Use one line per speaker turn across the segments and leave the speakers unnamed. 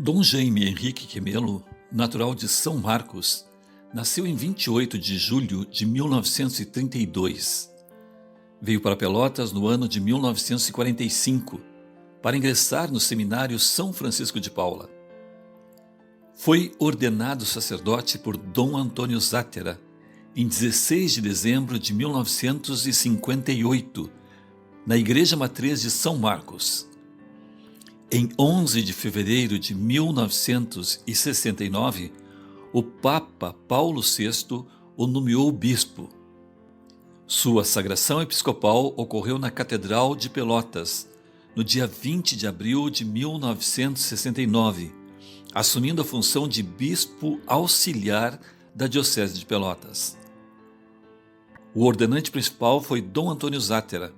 Dom Jaime Henrique Quemelo, natural de São Marcos, nasceu em 28 de julho de 1932. Veio para Pelotas no ano de 1945 para ingressar no seminário São Francisco de Paula. Foi ordenado sacerdote por Dom Antônio Zátera em 16 de dezembro de 1958, na Igreja Matriz de São Marcos. Em 11 de fevereiro de 1969, o Papa Paulo VI o nomeou bispo. Sua sagração episcopal ocorreu na Catedral de Pelotas, no dia 20 de abril de 1969, assumindo a função de bispo auxiliar da Diocese de Pelotas. O ordenante principal foi Dom Antônio Zátera,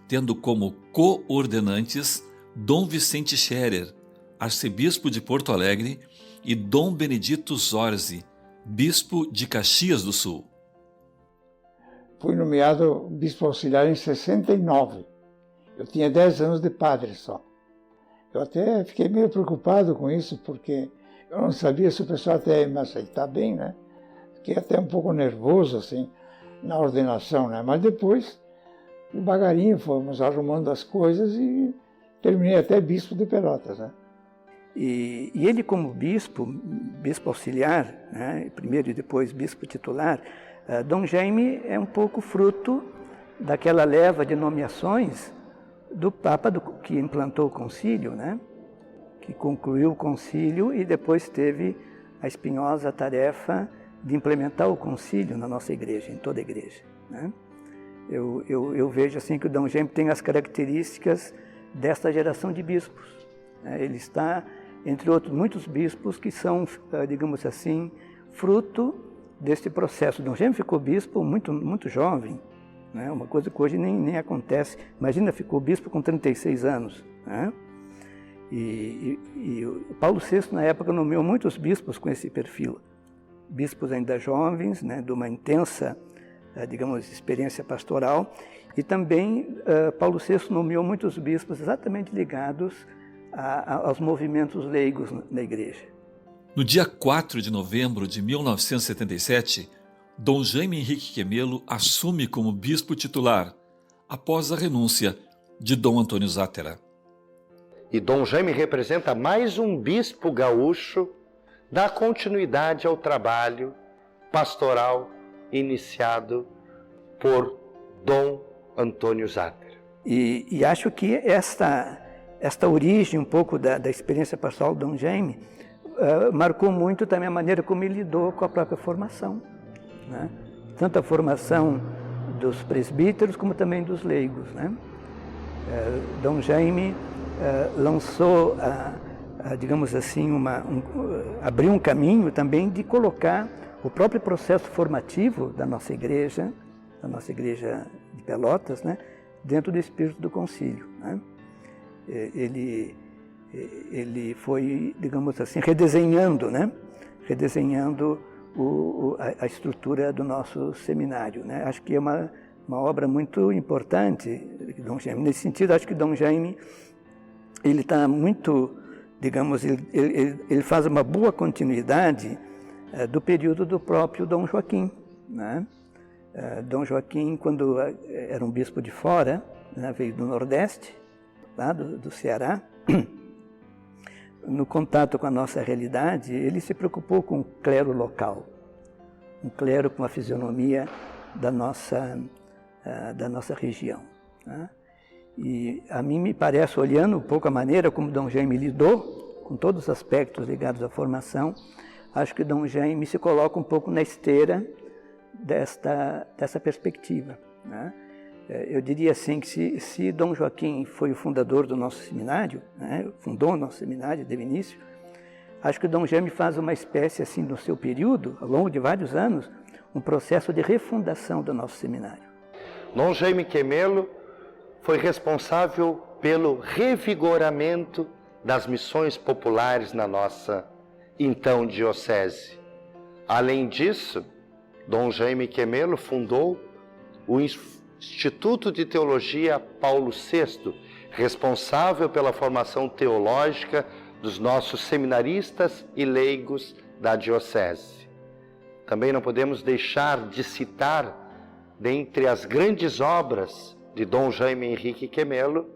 tendo como co-ordenantes Dom Vicente Scherer, arcebispo de Porto Alegre, e Dom Benedito Zorzi, bispo de Caxias do Sul.
Fui nomeado bispo auxiliar em 69. Eu tinha 10 anos de padre só. Eu até fiquei meio preocupado com isso, porque eu não sabia se o pessoal até ia me aceitar bem, né? Fiquei até um pouco nervoso, assim, na ordenação, né? Mas depois, devagarinho, fomos arrumando as coisas e terminei até bispo de Pelotas, né?
E ele, como bispo auxiliar, né, primeiro e depois bispo titular, Dom Jaime é um pouco fruto daquela leva de nomeações do Papa que implantou o concílio, né, que concluiu o concílio e depois teve a espinhosa tarefa de implementar o concílio na nossa igreja, em toda a igreja, né? Eu vejo assim que o Dom Jaime tem as características desta geração de bispos. Ele está, entre outros, muitos bispos que são, digamos assim, fruto deste processo. Dom Jaime ficou bispo muito jovem, né? Uma coisa que hoje nem acontece. Imagina, ficou bispo com 36 anos. Né? E o Paulo VI, na época, nomeou muitos bispos com esse perfil. Bispos ainda jovens, né, de uma intensa, digamos, experiência pastoral. E também Paulo VI nomeou muitos bispos exatamente ligados aos movimentos leigos na igreja.
No dia 4 de novembro de 1977, Dom Jaime Henrique Quemelo assume como bispo titular, após a renúncia de Dom Antônio Zátera.
E Dom Jaime representa mais um bispo gaúcho, dá continuidade ao trabalho pastoral iniciado por Dom Antônio Zátera.
E acho que esta origem um pouco da experiência pastoral do Dom Jaime marcou muito também a maneira como ele lidou com a própria formação, né? Tanto a formação dos presbíteros como também dos leigos, né? Dom Jaime lançou, digamos assim, abriu um caminho também de colocar o próprio processo formativo da nossa igreja de Pelotas, né, dentro do espírito do concílio, né? Ele foi, digamos assim, redesenhando, né, a estrutura do nosso seminário, né? Acho que é uma obra muito importante, Dom Jaime. Nesse sentido, acho que Dom Jaime ele está muito, digamos, ele faz uma boa continuidade do período do próprio Dom Joaquim, né? Dom Joaquim, quando era um bispo de fora, né, veio do Nordeste, lá do Ceará, no contato com a nossa realidade, ele se preocupou com o clero local, um clero com a fisionomia da nossa região, né? E a mim me parece, olhando um pouco a maneira como Dom Jaime lidou com todos os aspectos ligados à formação, acho que Dom Jaime se coloca um pouco na esteira dessa perspectiva, né? Eu diria assim que se Dom Joaquim foi o fundador do nosso seminário, né, fundou o nosso seminário desde o início, acho que Dom Jaime faz uma espécie, assim, no seu período, ao longo de vários anos, um processo de refundação do nosso seminário.
Dom Jaime Quemelo foi responsável pelo revigoramento das missões populares na nossa, então, diocese. Além disso, Dom Jaime Quemelo fundou o Instituto de Teologia Paulo VI, responsável pela formação teológica dos nossos seminaristas e leigos da diocese. Também não podemos deixar de citar, dentre as grandes obras de Dom Jaime Henrique Quemelo,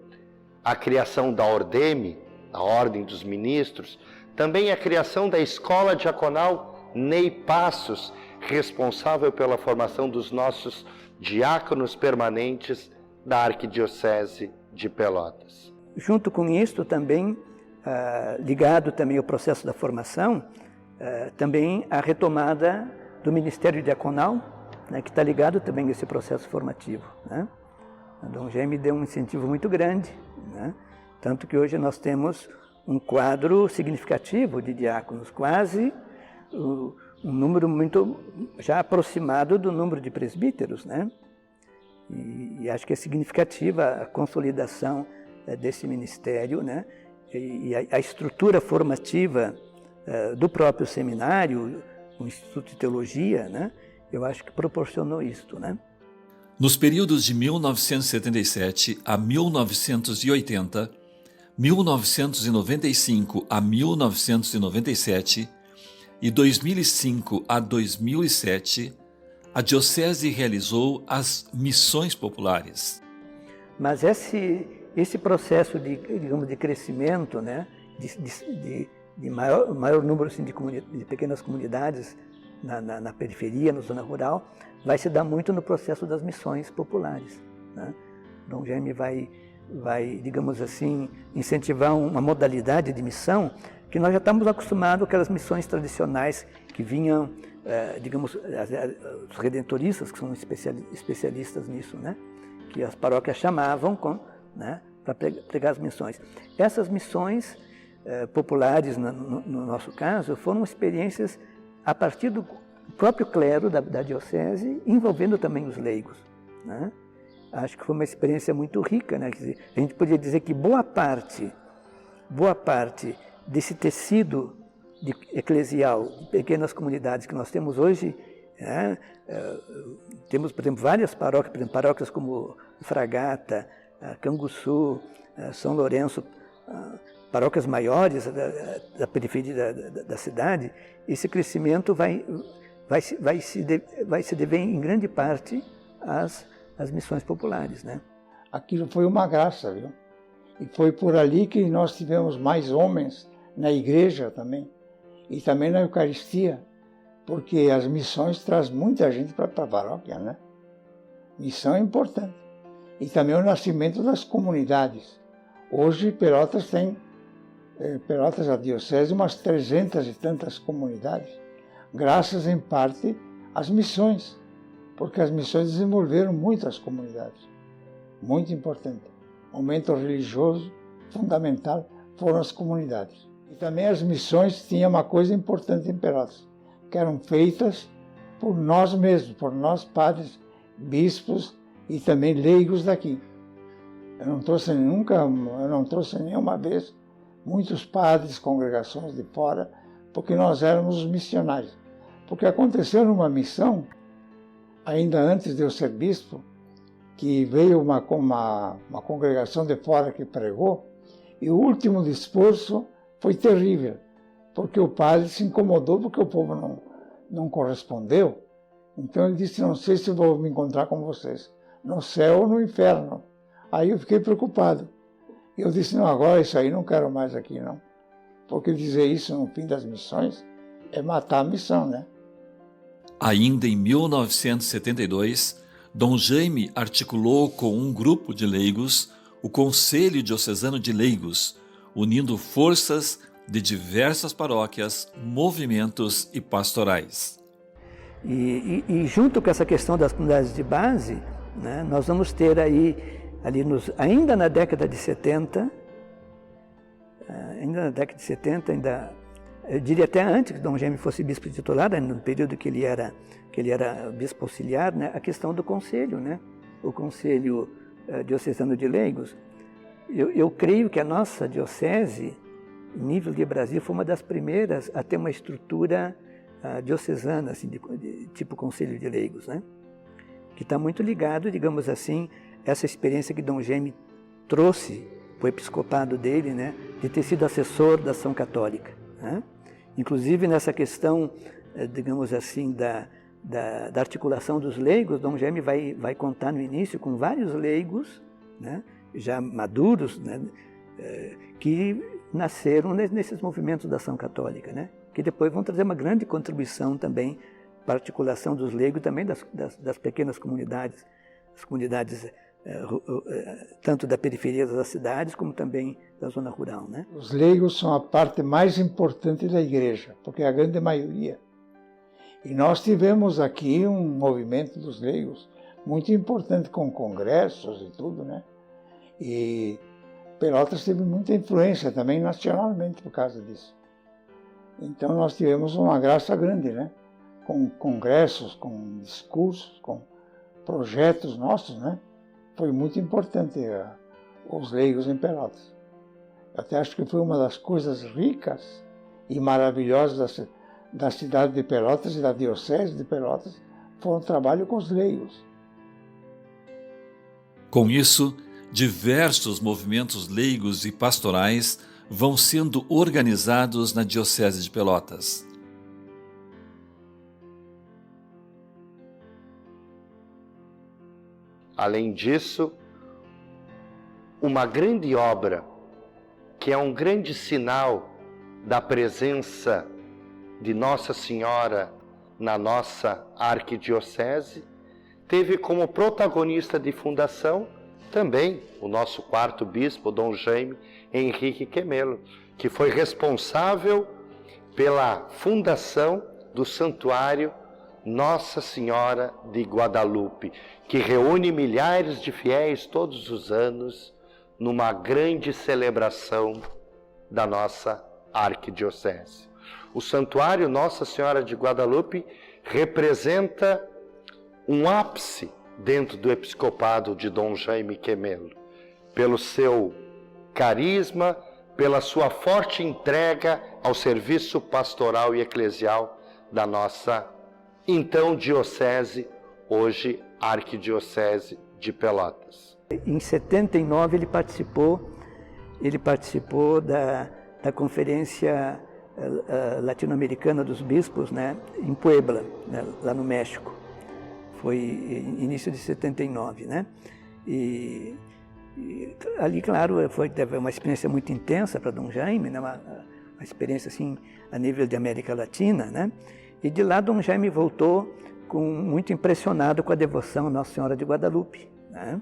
a criação da Ordeme, a Ordem dos Ministros, também a criação da Escola Diaconal Ney Passos, responsável pela formação dos nossos diáconos permanentes da Arquidiocese de Pelotas.
Junto com isso também, ligado também ao processo da formação, também a retomada do Ministério Diaconal, né, que está ligado também a esse processo formativo, né? Dom Jaime deu um incentivo muito grande, né? Tanto que hoje nós temos um quadro significativo de diáconos, quase um número muito já aproximado do número de presbíteros, né? E acho que é significativa a consolidação desse ministério, né? E a estrutura formativa do próprio seminário, o Instituto de Teologia, né? Eu acho que proporcionou isto, né?
Nos períodos de 1977 a 1980, 1995 a 1997 e 2005 a 2007, a Diocese realizou as missões populares.
Mas esse processo de crescimento, né, de maior número assim, de pequenas comunidades na periferia, na zona rural, vai se dar muito no processo das missões populares, né? Dom Jaime vai, digamos assim, incentivar uma modalidade de missão que nós já estamos acostumados com aquelas missões tradicionais que vinham, digamos, os redentoristas, que são especialistas nisso, né? Que as paróquias chamavam, né, para pregar as missões. Essas missões populares, no nosso caso, foram experiências a partir do próprio clero da diocese, envolvendo também os leigos, né? Acho que foi uma experiência muito rica, né? Quer dizer, a gente podia dizer que boa parte desse tecido eclesial, de pequenas comunidades que nós temos hoje, né? Temos, por exemplo, várias paróquias, por exemplo, paróquias como Fragata, Canguçu, São Lourenço, paróquias maiores da periferia da cidade. Esse crescimento vai se dever em grande parte às missões populares, né?
Aquilo foi uma graça, viu? E foi por ali que nós tivemos mais homens na igreja também, e também na Eucaristia, porque as missões trazem muita gente para a paróquia, né? Missão é importante. E também o nascimento das comunidades. Hoje Pelotas tem, a diocese, umas 300 e tantas comunidades, graças em parte às missões, porque as missões desenvolveram muito as comunidades. Muito importante. Momento religioso fundamental foram as comunidades. E também as missões tinham uma coisa importante em Pelotas, que eram feitas por nós mesmos, por nós padres, bispos e também leigos daqui. Eu não trouxe nenhuma vez muitos padres, congregações de fora, porque nós éramos os missionários. Porque aconteceu numa missão, ainda antes de eu ser bispo, que veio uma congregação de fora que pregou, e o último discurso foi terrível, porque o padre se incomodou porque o povo não correspondeu. Então ele disse, não sei se vou me encontrar com vocês, no céu ou no inferno. Aí eu fiquei preocupado. Eu disse, não, agora isso aí não quero mais aqui, não. Porque dizer isso no fim das missões é matar a missão, né?
Ainda em 1972, Dom Jaime articulou com um grupo de leigos o Conselho Diocesano de Leigos, unindo forças de diversas paróquias, movimentos e pastorais.
E junto com essa questão das comunidades de base, né, nós vamos ter ainda na década de 70, eu diria até antes que Dom Jaime fosse bispo titular, no período que ele era bispo auxiliar, né, a questão do conselho, né, o Conselho Diocesano de Leigos. Eu creio que a nossa diocese, nível de Brasil, foi uma das primeiras a ter uma estrutura diocesana, assim, de tipo Conselho de Leigos, né, que está muito ligado, digamos assim, essa experiência que Dom Jaime trouxe o episcopado dele, né, de ter sido assessor da ação católica, né? Inclusive nessa questão, digamos assim, da articulação dos leigos, Dom Jaime vai contar no início com vários leigos, né, já maduros, né, que nasceram nesses movimentos da ação católica, né, que depois vão trazer uma grande contribuição também para a articulação dos leigos, também das pequenas comunidades, as comunidades tanto da periferia das cidades como também da zona rural, né?
Os leigos são a parte mais importante da igreja, porque é a grande maioria. E nós tivemos aqui um movimento dos leigos muito importante, com congressos e tudo, né? E Pelotas teve muita influência também nacionalmente por causa disso. Então nós tivemos uma graça grande, né? Com congressos, com discursos, com projetos nossos, né? Foi muito importante os leigos em Pelotas. Eu até acho que foi uma das coisas ricas e maravilhosas da cidade de Pelotas e da diocese de Pelotas, foi um trabalho com os leigos.
Com isso, diversos movimentos leigos e pastorais vão sendo organizados na diocese de Pelotas.
Além disso, uma grande obra, que é um grande sinal da presença de Nossa Senhora na nossa arquidiocese, teve como protagonista de fundação também o nosso quarto bispo, Dom Jaime Henrique Quemelo, que foi responsável pela fundação do Santuário Nossa Senhora de Guadalupe, que reúne milhares de fiéis todos os anos numa grande celebração da nossa arquidiocese. O Santuário Nossa Senhora de Guadalupe representa um ápice dentro do episcopado de Dom Jaime Quemelo, pelo seu carisma, pela sua forte entrega ao serviço pastoral e eclesial da nossa então diocese, hoje arquidiocese de Pelotas.
Em 79 ele participou da Conferência Latino-Americana dos Bispos, né, em Puebla, né, lá no México. Foi início de 79, né? E ali, claro, teve uma experiência muito intensa para Dom Jaime, né, uma experiência assim a nível de América Latina, né? E de lá Dom Jaime voltou muito impressionado com a devoção à Nossa Senhora de Guadalupe, né?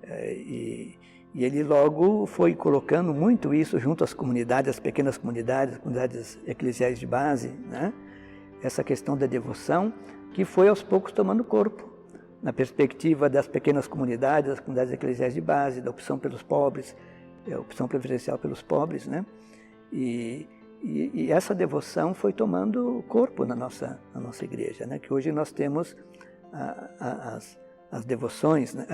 E ele logo foi colocando muito isso junto às comunidades, às pequenas comunidades, comunidades eclesiais de base, né? Essa questão da devoção que foi aos poucos tomando corpo, na perspectiva das pequenas comunidades, das comunidades eclesiais de base, da opção pelos pobres, a opção preferencial pelos pobres, né? E essa devoção foi tomando corpo na nossa igreja, né? Que hoje nós temos as devoções, né?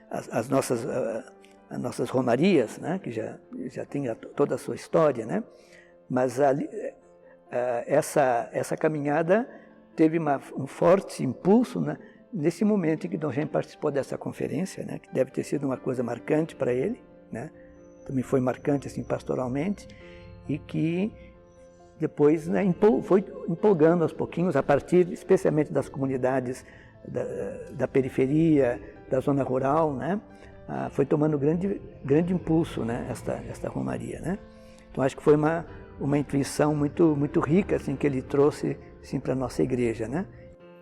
as nossas romarias, né? Que já tem toda a sua história, né? Mas essa caminhada teve um forte impulso, né? Nesse momento em que Dom Jaime participou dessa conferência, né? Que deve ter sido uma coisa marcante para ele, né? Também foi marcante assim pastoralmente, e que depois, né, foi empolgando aos pouquinhos, a partir especialmente das comunidades da periferia, da zona rural, né? Foi tomando grande impulso, né? esta romaria, né? Então acho que foi uma intuição muito rica assim, que ele trouxe assim, para a nossa igreja, né?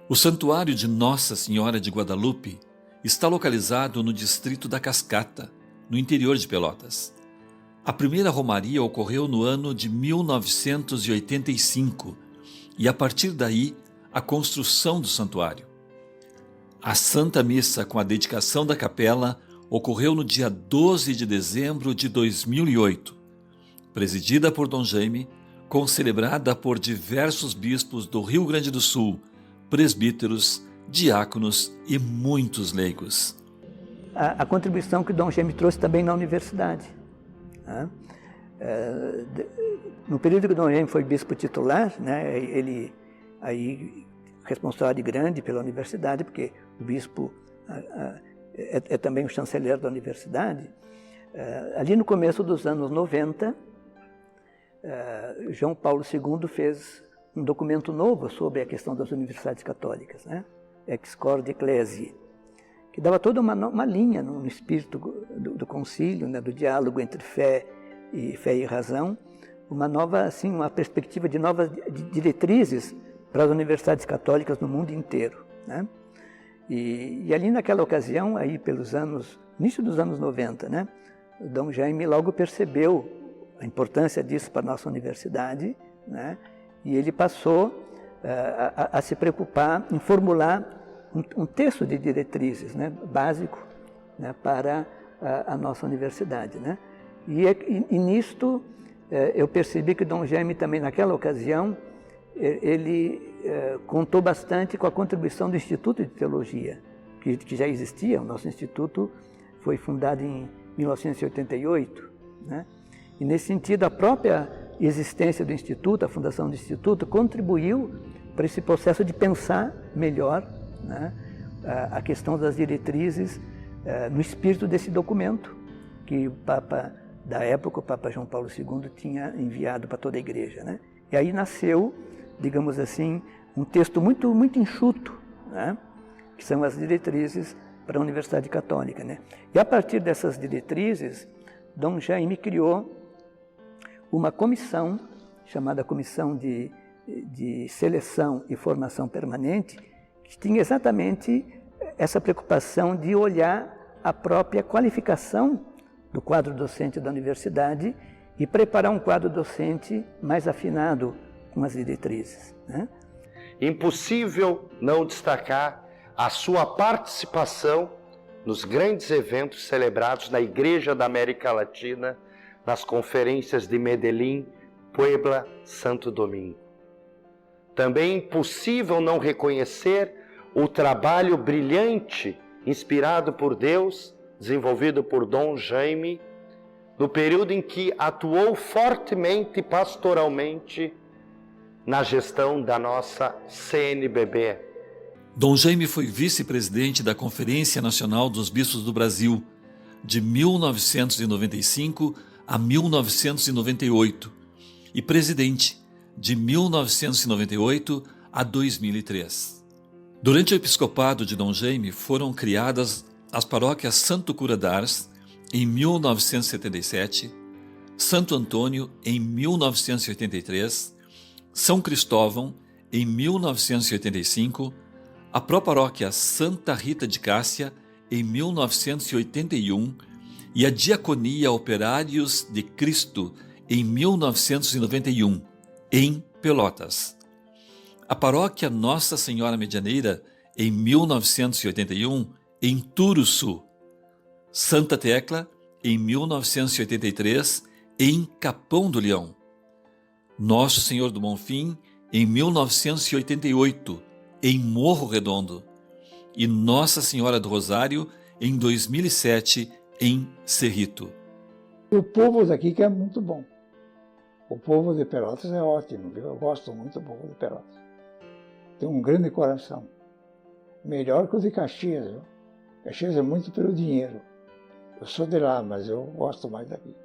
O Santuário de Nossa Senhora de Guadalupe está localizado no distrito da Cascata, no interior de Pelotas. A primeira romaria ocorreu no ano de 1985 e, a partir daí, a construção do santuário. A Santa Missa com a dedicação da capela ocorreu no dia 12 de dezembro de 2008, presidida por Dom Jaime, concelebrada por diversos bispos do Rio Grande do Sul, presbíteros, diáconos e muitos leigos.
A contribuição que Dom Jaime trouxe também na universidade. No período que Dom Jaime foi bispo titular, né, ele aí responsabilidade grande pela universidade, porque o bispo é também o chanceler da universidade, Ali no começo dos anos 90, João Paulo II fez um documento novo sobre a questão das universidades católicas, né? Ex Corde Ecclesiae, que dava toda uma linha no espírito do concílio, né? Do diálogo entre fé e razão, uma nova, assim, uma perspectiva de novas diretrizes para as universidades católicas no mundo inteiro, né? E ali naquela ocasião, aí pelos anos, início dos anos 90, né? Dom Jaime logo percebeu a importância disso para a nossa universidade, né? E ele passou a se preocupar em formular um texto de diretrizes, né? Básico, né? Para a nossa universidade, né? E nisto eu percebi que Dom Jaime também naquela ocasião ele contou bastante com a contribuição do Instituto de Teologia, que já existia. O nosso instituto foi fundado em 1988, né? E nesse sentido a própria existência do Instituto, a fundação do Instituto, contribuiu para esse processo de pensar melhor, né, a questão das diretrizes no espírito desse documento que o Papa da época, o Papa João Paulo II, tinha enviado para toda a Igreja, né? E aí nasceu, digamos assim, um texto muito, muito enxuto, né, que são as diretrizes para a Universidade Católica, né? E a partir dessas diretrizes, Dom Jaime criou uma comissão, chamada Comissão de Seleção e Formação Permanente, que tinha exatamente essa preocupação de olhar a própria qualificação do quadro docente da universidade e preparar um quadro docente mais afinado com as diretrizes, né?
Impossível não destacar a sua participação nos grandes eventos celebrados na Igreja da América Latina, nas conferências de Medellín, Puebla, Santo Domingo. Também é impossível não reconhecer o trabalho brilhante, inspirado por Deus, desenvolvido por Dom Jaime, no período em que atuou fortemente pastoralmente na gestão da nossa CNBB.
Dom Jaime foi vice-presidente da Conferência Nacional dos Bispos do Brasil, de 1995 a 1998, e presidente de 1998 a 2003. Durante o episcopado de Dom Jaime foram criadas as paróquias Santo Cura d'Ars, em 1977, Santo Antônio, em 1983, São Cristóvão, em 1985, a Proparóquia Santa Rita de Cássia, em 1981, e a Diaconia Operários de Cristo, em 1991, em Pelotas. A Paróquia Nossa Senhora Medianeira, em 1981, em Turuçu. Santa Tecla, em 1983, em Capão do Leão. Nosso Senhor do Bonfim, em 1988, em Morro Redondo. E Nossa Senhora do Rosário, em 2007, em Cerrito.
O povo daqui que é muito bom. O povo de Pelotas é ótimo, eu gosto muito do povo de Pelotas. Tem um grande coração. Melhor que o de Caxias, viu? Caxias é muito pelo dinheiro. Eu sou de lá, mas eu gosto mais daqui.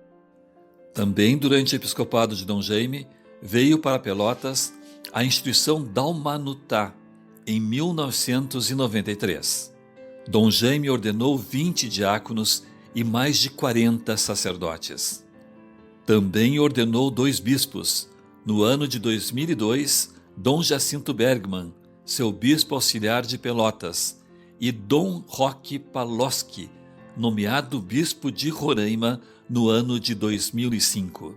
Também durante o episcopado de Dom Jaime, veio para Pelotas a instituição Dalmanutá, em 1993. Dom Jaime ordenou 20 diáconos e mais de 40 sacerdotes. Também ordenou 2 bispos. No ano de 2002, Dom Jacinto Bergman, seu bispo auxiliar de Pelotas, e Dom Roque Paloski, nomeado bispo de Roraima no ano de 2005.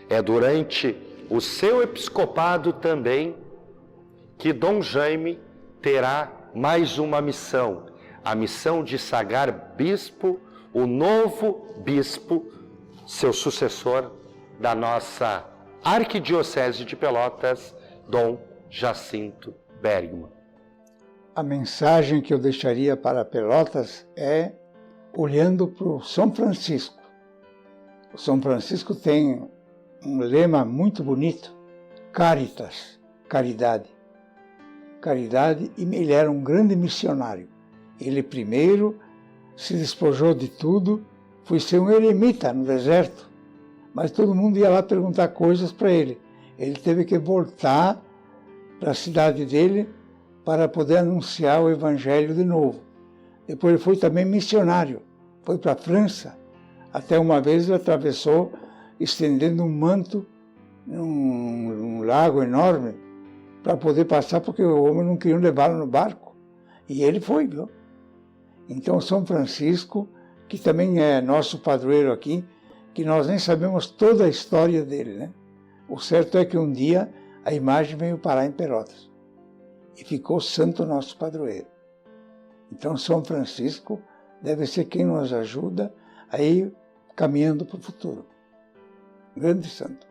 É durante o seu episcopado também que Dom Jaime terá mais uma missão, a missão de sagrar bispo, o novo bispo, seu sucessor da nossa Arquidiocese de Pelotas, Dom Jacinto Bergman.
A mensagem que eu deixaria para Pelotas é olhando para o São Francisco. O São Francisco tem um lema muito bonito, Caritas, caridade. Caridade, e ele era um grande missionário. Ele primeiro se despojou de tudo, foi ser um eremita no deserto, mas todo mundo ia lá perguntar coisas para ele. Ele teve que voltar para a cidade dele para poder anunciar o Evangelho de novo. Depois ele foi também missionário, foi para a França. Até uma vez ele atravessou estendendo um manto num lago enorme para poder passar, porque o homem não queria levá-lo no barco. E ele foi, viu? Então São Francisco, que também é nosso padroeiro aqui, que nós nem sabemos toda a história dele, né? O certo é que um dia a imagem veio parar em Pelotas e ficou santo nosso padroeiro. Então São Francisco deve ser quem nos ajuda a ir caminhando para o futuro. Grande santo.